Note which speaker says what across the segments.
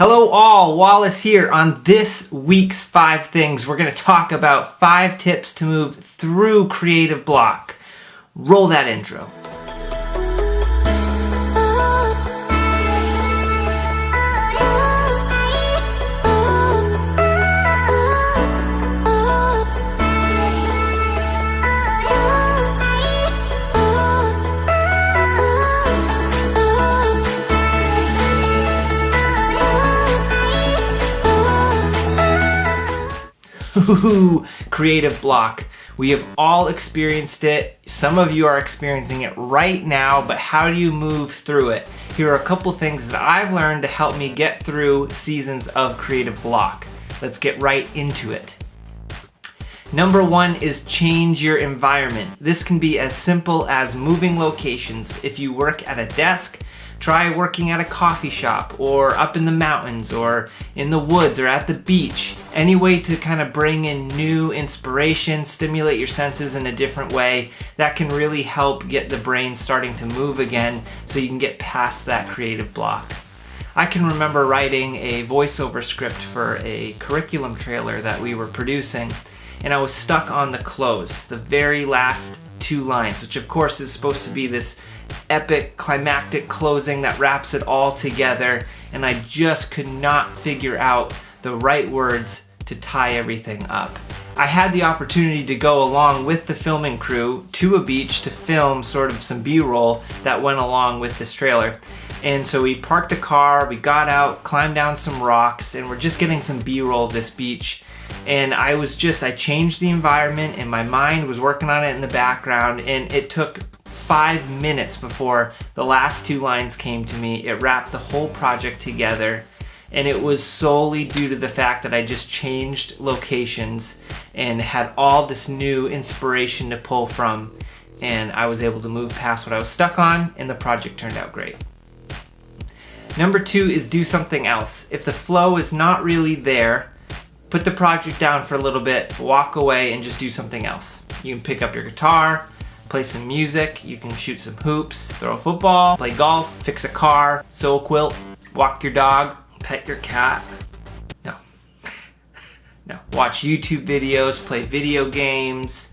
Speaker 1: Hello all, Wallace here. On this week's 5 Things, we're going to talk about 5 tips to move through creative block. Roll that intro. Ooh, creative block. We have all experienced it. Some of you are experiencing it right now, but how do you move through it? Here are a couple things that I've learned to help me get through seasons of creative block. Let's get right into it. Number 1 is change your environment. This can be as simple as moving locations. If you work at a desk, try working at a coffee shop or up in the mountains or in the woods or at the beach. Any way to kind of bring in new inspiration, stimulate your senses in a different way, that can really help get the brain starting to move again so you can get past that creative block. I can remember writing a voiceover script for a curriculum trailer that we were producing, and I was stuck on the close, the very last 2 lines, which of course is supposed to be this epic climactic closing that wraps it all together, and I just could not figure out the right words to tie everything up. I had the opportunity to go along with the filming crew to a beach to film sort of some B-roll that went along with this trailer. And so we parked the car, we got out, climbed down some rocks, and we're just getting some B-roll of this beach. And I changed the environment and my mind was working on it in the background, and it took 5 minutes before the last 2 lines came to me. It wrapped the whole project together, and it was solely due to the fact that I just changed locations and had all this new inspiration to pull from, and I was able to move past what I was stuck on, and the project turned out great. Number 2 is do something else. If the flow is not really there, put the project down for a little bit, walk away, and just do something else. You can pick up your guitar, play some music, you can shoot some hoops, throw a football, play golf, fix a car, sew a quilt, walk your dog, pet your cat. No. No. Watch YouTube videos, play video games,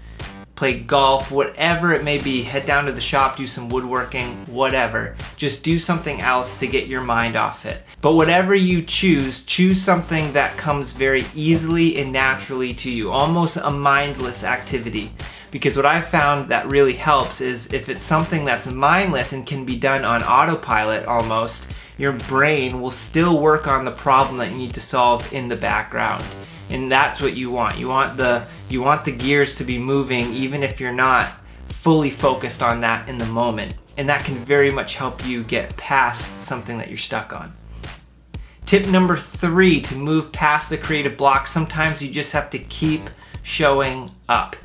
Speaker 1: play golf, whatever it may be. Head down to the shop, do some woodworking, whatever. Just do something else to get your mind off it. But whatever you choose something that comes very easily and naturally to you, almost a mindless activity. Because what I've found that really helps is if it's something that's mindless and can be done on autopilot almost, your brain will still work on the problem that you need to solve in the background. And that's what you want. You want the gears to be moving even if you're not fully focused on that in the moment. And that can very much help you get past something that you're stuck on. Tip number 3 to move past the creative block, sometimes you just have to keep showing up.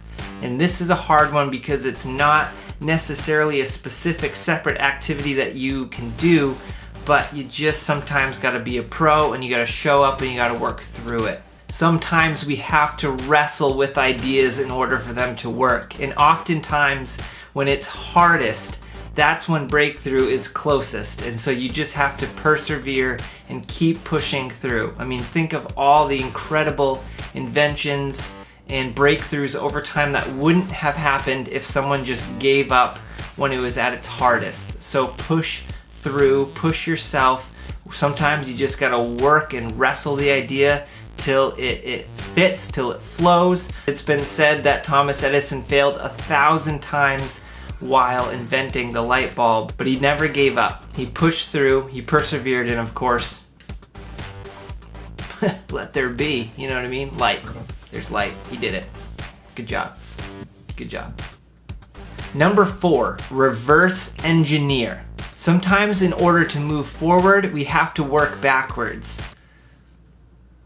Speaker 1: And this is a hard one because it's not necessarily a specific separate activity that you can do, but you just sometimes got to be a pro and you got to show up and you got to work through it. Sometimes we have to wrestle with ideas in order for them to work. And oftentimes when it's hardest, that's when breakthrough is closest. And so you just have to persevere and keep pushing through. I mean, think of all the incredible inventions and breakthroughs over time that wouldn't have happened if someone just gave up when it was at its hardest. So push through, push yourself. Sometimes you just gotta work and wrestle the idea till it fits, till it flows. It's been said that Thomas Edison failed 1,000 times while inventing the light bulb, but he never gave up. He pushed through, he persevered, and of course, let there be, you know what I mean? Light. There's light. He did it. Good job. Good job. Number 4, reverse engineer. Sometimes in order to move forward, we have to work backwards.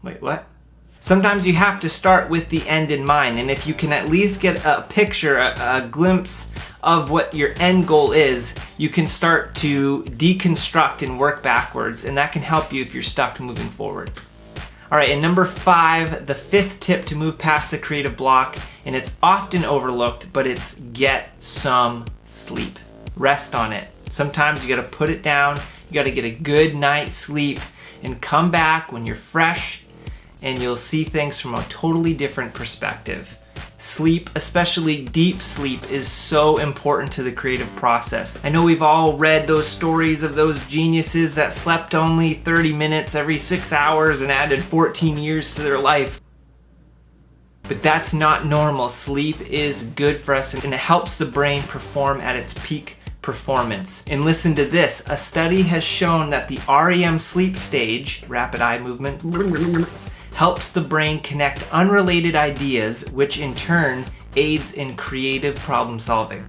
Speaker 1: Wait, what? Sometimes you have to start with the end in mind, and if you can at least get a picture, a glimpse of what your end goal is, you can start to deconstruct and work backwards, and that can help you if you're stuck moving forward. All right, and number 5, the 5th tip to move past the creative block, and it's often overlooked, but it's get some sleep. Rest on it. Sometimes you gotta put it down, you gotta get a good night's sleep, and come back when you're fresh and you'll see things from a totally different perspective. Sleep, especially deep sleep, is so important to the creative process. I know we've all read those stories of those geniuses that slept only 30 minutes every 6 hours and added 14 years to their life. But that's not normal. Sleep is good for us and it helps the brain perform at its peak performance. And listen to this, a study has shown that the REM sleep stage, rapid eye movement, helps the brain connect unrelated ideas, which in turn aids in creative problem solving.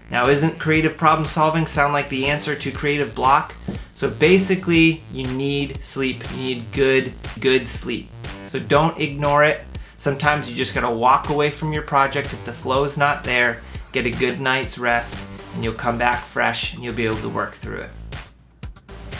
Speaker 1: Now, isn't creative problem solving sound like the answer to creative block? So basically, you need sleep. You need good sleep. So don't ignore it. Sometimes you just gotta walk away from your project if the flow is not there, get a good night's rest, and you'll come back fresh and you'll be able to work through it.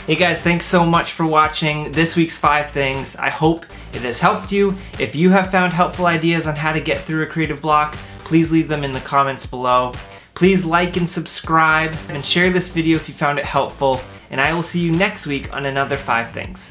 Speaker 1: Hey guys, thanks so much for watching this week's 5 things. I hope it has helped you. If you have found helpful ideas on how to get through a creative block, please leave them in the comments below. Please like and subscribe and share this video if you found it helpful. And I will see you next week on another 5 things.